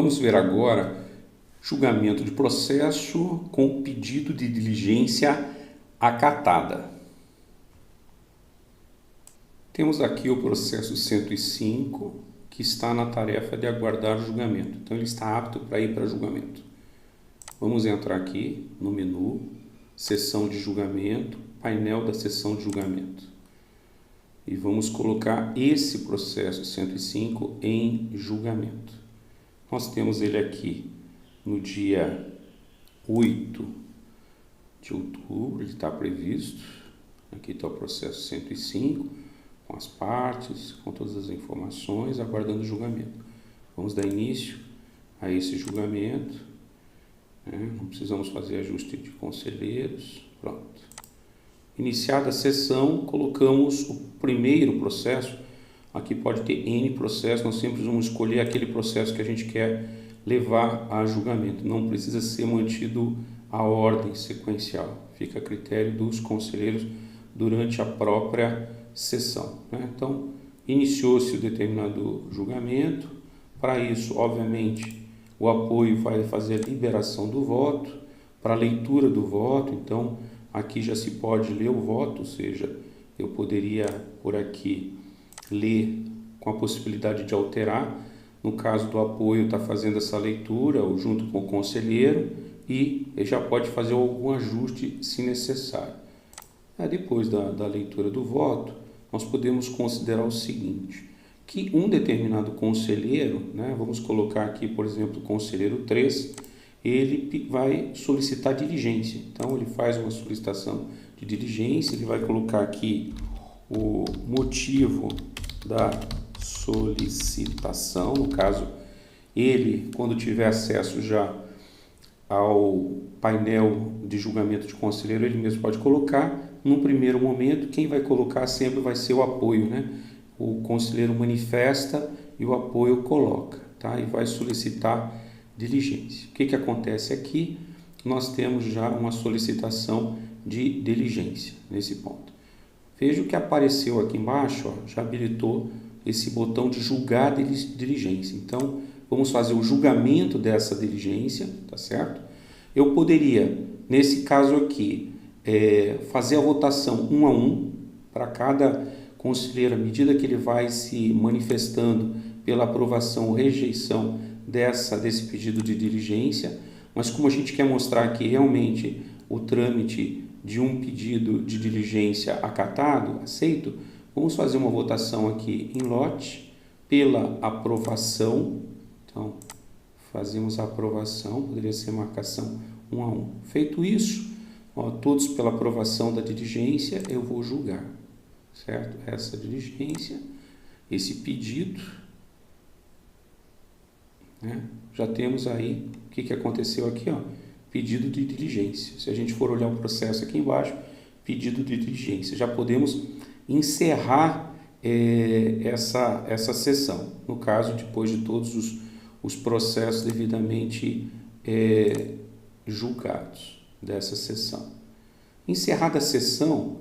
Vamos ver agora julgamento de processo com pedido de diligência acatada. Temos aqui o processo 105, que está na tarefa de aguardar julgamento. Então, ele está apto para ir para julgamento. Vamos entrar aqui no menu, sessão de julgamento, painel da sessão de julgamento. E vamos colocar esse processo 105 em julgamento. Nós temos ele aqui no dia 8 de outubro, ele está previsto. Aqui está o processo 105, com as partes, com todas as informações, aguardando o julgamento. Vamos dar início a esse julgamento. Não precisamos fazer ajuste de conselheiros. Pronto. Iniciada a sessão, colocamos o primeiro processo. Aqui pode ter N processos, nós sempre vamos escolher aquele processo que a gente quer levar a julgamento. Não precisa ser mantido a ordem sequencial, fica a critério dos conselheiros durante a própria sessão. Então, iniciou-se o determinado julgamento. Para isso, obviamente, o apoio vai fazer a liberação do voto, para a leitura do voto. Então, aqui já se pode ler o voto, ou seja, eu poderia, por aqui, ler com a possibilidade de alterar. No caso do apoio, está fazendo essa leitura ou junto com o conselheiro e ele já pode fazer algum ajuste se necessário. Depois da leitura do voto, nós podemos considerar o seguinte, que um determinado conselheiro, vamos colocar aqui, por exemplo, o conselheiro 3, ele vai solicitar diligência. Então, ele faz uma solicitação de diligência, ele vai colocar aqui o motivo da solicitação. No caso, ele, quando tiver acesso já ao painel de julgamento de conselheiro, ele mesmo pode colocar. No primeiro momento, quem vai colocar sempre vai ser o apoio, O conselheiro manifesta e o apoio coloca, E vai solicitar diligência. O que acontece aqui? Nós temos já uma solicitação de diligência nesse ponto. Veja o que apareceu aqui embaixo, já habilitou esse botão de julgar diligência. Então, vamos fazer o julgamento dessa diligência, tá certo? Eu poderia, nesse caso aqui, fazer a votação 1 a 1 para cada conselheiro, à medida que ele vai se manifestando pela aprovação ou rejeição desse pedido de diligência, mas como a gente quer mostrar que realmente o trâmite de um pedido de diligência acatado, aceito, vamos fazer uma votação aqui em lote pela aprovação. Então, fazemos a aprovação, poderia ser marcação 1 a 1. Feito isso, todos pela aprovação da diligência, eu vou julgar, certo? Essa diligência, esse pedido, já temos aí o que aconteceu aqui, pedido de diligência. Se a gente for olhar o processo aqui embaixo, pedido de diligência, já podemos encerrar essa sessão, no caso, depois de todos os processos devidamente julgados dessa sessão. Encerrada a sessão,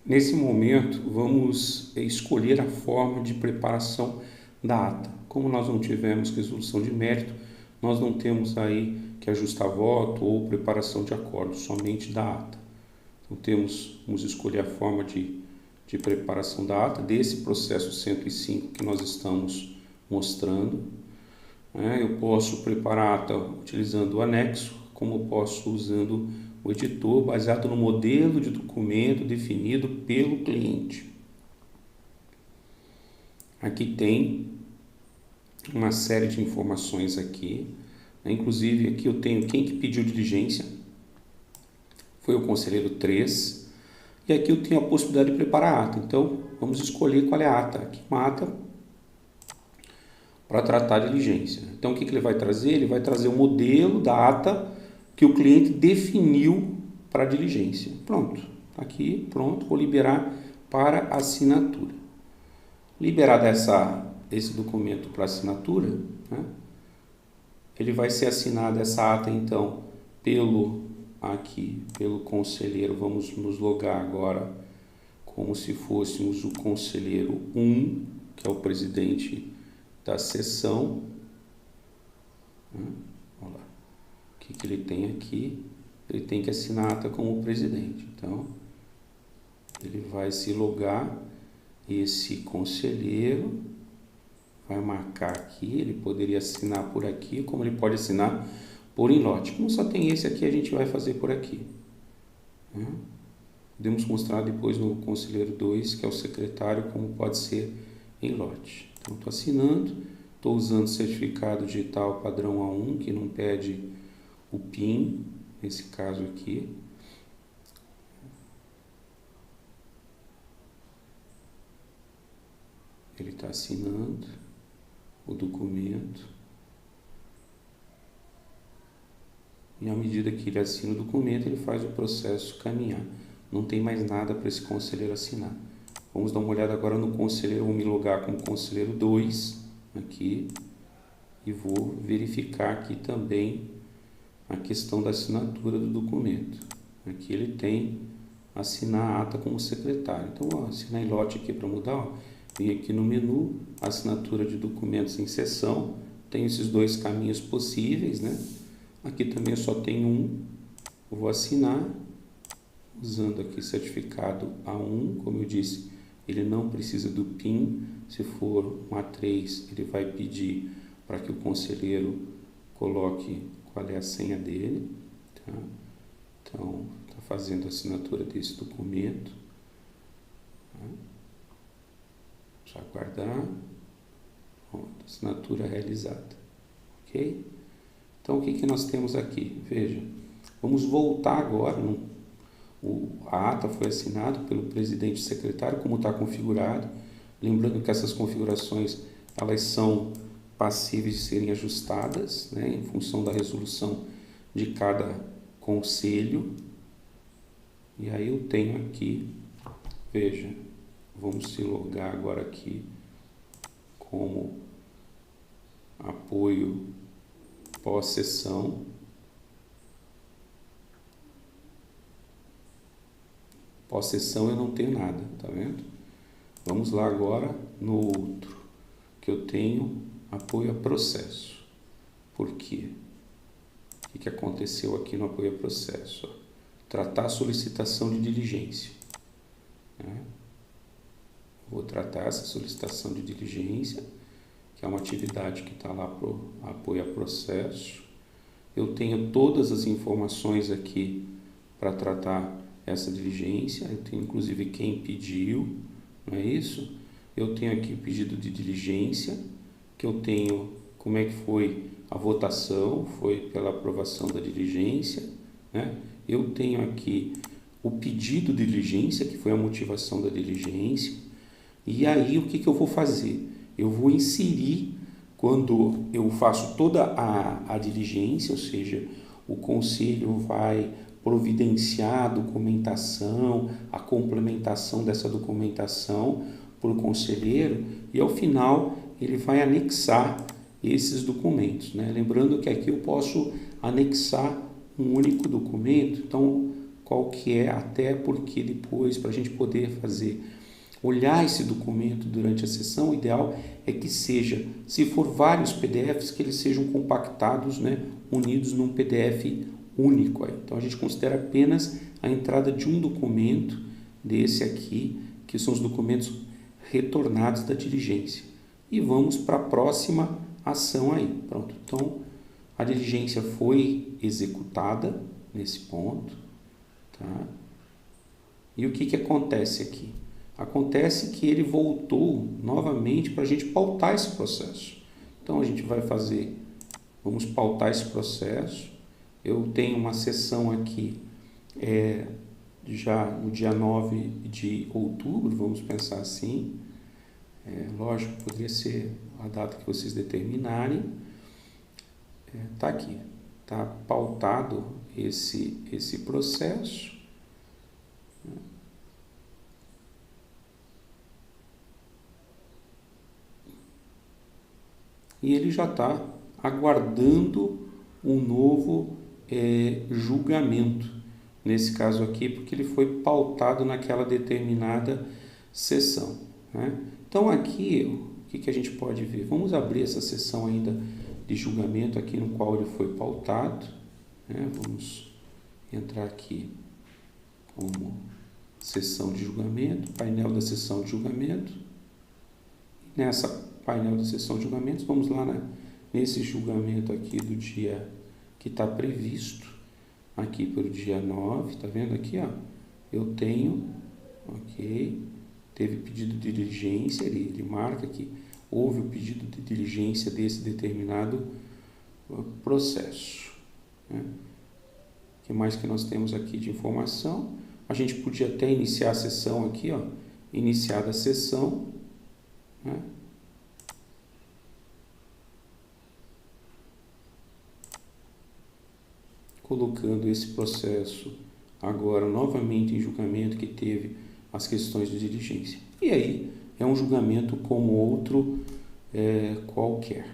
nesse momento vamos escolher a forma de preparação da ata. Como nós não tivemos resolução de mérito, nós não temos aí que ajustar voto ou preparação de acordo, somente da ata. Então vamos escolher a forma de preparação da ata desse processo 105 que nós estamos mostrando. Eu posso preparar a ata utilizando o anexo, como posso usando o editor baseado no modelo de documento definido pelo cliente. Aqui tem uma série de informações aqui, inclusive aqui eu tenho quem que pediu diligência, foi o conselheiro 3, e aqui eu tenho a possibilidade de preparar a ata. Então, vamos escolher qual é a ata. Aqui uma ata para tratar a diligência. Então, o que ele vai trazer? Ele vai trazer o modelo da ata que o cliente definiu para a diligência. Pronto, aqui, pronto, vou liberar para assinatura. Liberado esse documento para assinatura, ele vai ser assinado essa ata, então, pelo conselheiro. Vamos nos logar agora como se fôssemos o conselheiro 1, que é o presidente da sessão. Né? Olha lá. O que ele tem aqui? Ele tem que assinar a ata como presidente. Então, ele vai se logar, esse conselheiro vai marcar aqui, ele poderia assinar por aqui, como ele pode assinar por em lote. Como só tem esse aqui, a gente vai fazer por aqui. Né? Podemos mostrar depois no conselheiro 2, que é o secretário, como pode ser em lote. Então, estou assinando, estou usando certificado digital padrão A1, que não pede o PIN, nesse caso aqui. Ele está assinando o documento. E à medida que ele assina o documento, ele faz o processo caminhar. Não tem mais nada para esse conselheiro assinar. Vamos dar uma olhada agora no conselheiro. Vou me logar como conselheiro 2 aqui e vou verificar aqui também a questão da assinatura do documento. Aqui ele tem assinar a ata como secretário. Então, vou assinar em lote aqui para mudar. Ó. Vem aqui no menu, assinatura de documentos em sessão. Tem esses dois caminhos possíveis, né? Aqui também eu só tenho um. Eu vou assinar usando aqui certificado A1. Como eu disse, ele não precisa do PIN. Se for um A3, ele vai pedir para que o conselheiro coloque qual é a senha dele. Tá? Então, está fazendo a assinatura desse documento. Tá? Só aguardar. Pronto, assinatura realizada. Ok? Então, o que nós temos aqui? Veja, vamos voltar agora. A ata foi assinada pelo presidente e secretário, como está configurado. Lembrando que essas configurações elas são passíveis de serem ajustadas, né, em função da resolução de cada conselho. E aí eu tenho aqui, veja, vamos se logar agora aqui como apoio pós-sessão. Pós-sessão eu não tenho nada, tá vendo? Vamos lá agora no outro, que eu tenho apoio a processo. Por quê? O que aconteceu aqui no apoio a processo? Tratar a solicitação de diligência. Né? Vou tratar essa solicitação de diligência, que é uma atividade que está lá para o apoio a processo. Eu tenho todas as informações aqui para tratar essa diligência. Eu tenho inclusive quem pediu, não é isso? Eu tenho aqui o pedido de diligência, que eu tenho como é que foi a votação, foi pela aprovação da diligência, né? Eu tenho aqui o pedido de diligência, que foi a motivação da diligência. E aí o que eu vou fazer? Eu vou inserir, quando eu faço toda a diligência, ou seja, o conselho vai providenciar a documentação, a complementação dessa documentação por conselheiro, e ao final ele vai anexar esses documentos, né? Lembrando que aqui eu posso anexar um único documento. Então, qual que é? Até porque depois, para a gente poder olhar esse documento durante a sessão, o ideal é que seja, se for vários PDFs, que eles sejam compactados, né? Unidos num PDF único. Aí. Então, a gente considera apenas a entrada de um documento desse aqui, que são os documentos retornados da diligência. E vamos para a próxima ação aí. Pronto. Então, a diligência foi executada nesse ponto. Tá? E o que acontece aqui? Acontece que ele voltou novamente para a gente pautar esse processo. Então, a gente vai vamos pautar esse processo. Eu tenho uma sessão aqui já no dia 9 de outubro, vamos pensar assim. Lógico, poderia ser a data que vocês determinarem. Está aqui, está pautado esse processo. E ele já está aguardando um novo julgamento, nesse caso aqui, porque ele foi pautado naquela determinada sessão. Né? Então aqui, o que a gente pode ver? Vamos abrir essa sessão ainda de julgamento aqui no qual ele foi pautado, né? Vamos entrar aqui como sessão de julgamento, painel da sessão de julgamento. Nessa painel da sessão de julgamentos, vamos lá nesse julgamento aqui do dia que está previsto, aqui para o dia 9, tá vendo aqui, ó? Eu tenho, ok, teve pedido de diligência, ele marca que houve o pedido de diligência desse determinado processo, né? O que mais que nós temos aqui de informação? A gente podia até iniciar a sessão aqui, ó, iniciada a sessão, né? Colocando esse processo agora novamente em julgamento que teve as questões de diligência. E aí é um julgamento como outro qualquer.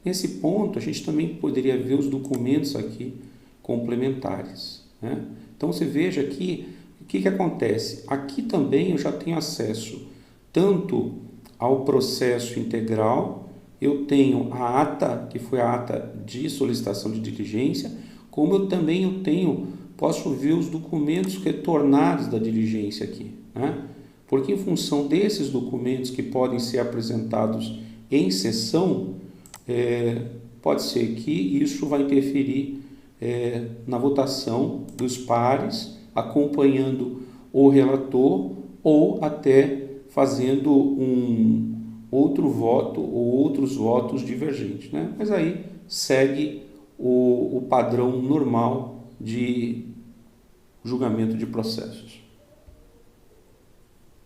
Nesse ponto, a gente também poderia ver os documentos aqui complementares, né? Então, você veja aqui, o que acontece? Aqui também eu já tenho acesso tanto ao processo integral, eu tenho a ata, que foi a ata de solicitação de diligência, como eu também posso ver os documentos retornados da diligência aqui, né? Porque em função desses documentos que podem ser apresentados em sessão, pode ser que isso vai interferir na votação dos pares, acompanhando o relator ou até fazendo um outro voto ou outros votos divergentes, né? Mas aí segue o padrão normal de julgamento de processos.